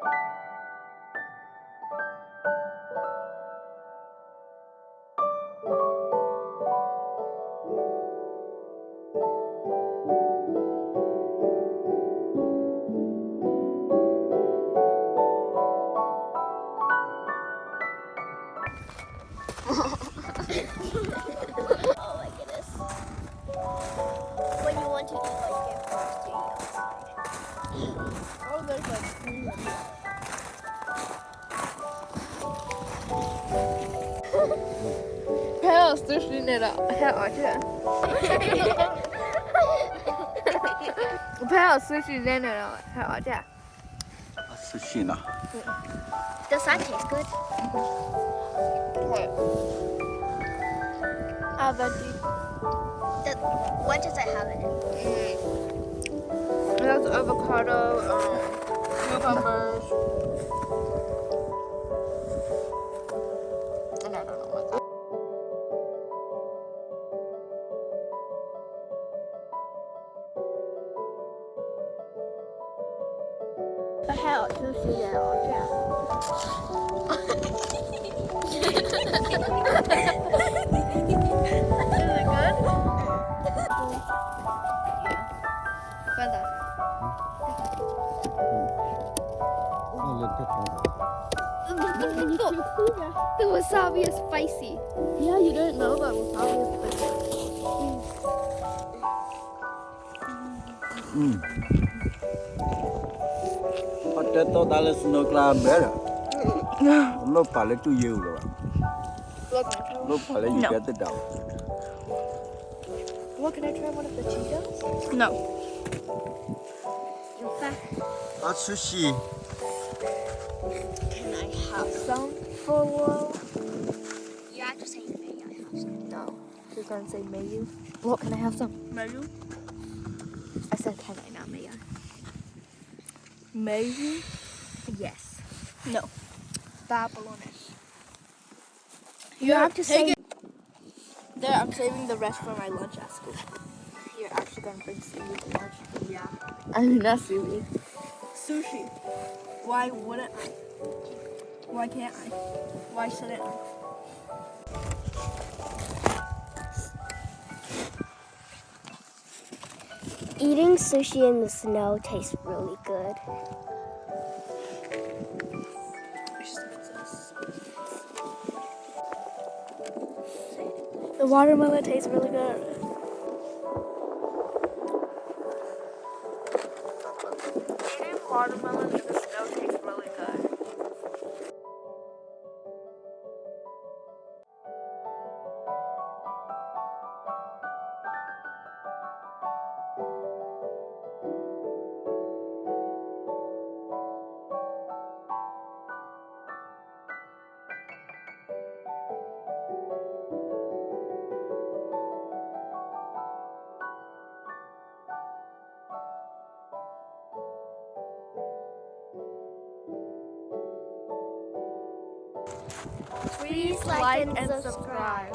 Oh my goodness. When you want to eat, like, get forced to eat outside. Oh, there's like 还有 sushi 那个还有这，还有 sushi 那个还有这。 Sushi 呢？ Does that taste good? What does it have in it? It has avocado, cucumbers, and I don't know what that. 还有 sushi 也有这样。The wasabi is spicy. Yeah, you didn't know that wasabi is spicy. potato dale snow club better. Lo pale tu you lo. Lo pale you get it down. What, can I try one of the Cheetos? No. Sushi. Can I have some for a while? You have to say may I have some. No. She's gonna say may you. What, can I have some? May you? I said can I, not may I. May you? Yes. No. Babylonish. You have to say. There, I'm saving the rest for my lunch at school. You're actually gonna bring seaweed to lunch? Yeah. I mean, not seaweed. Sushi. Why wouldn't I? Why can't I? Why shouldn't I? Eating sushi in the snow tastes really good. The watermelon tastes really good. Eating watermelon in the snow tastes really good. Please like and subscribe.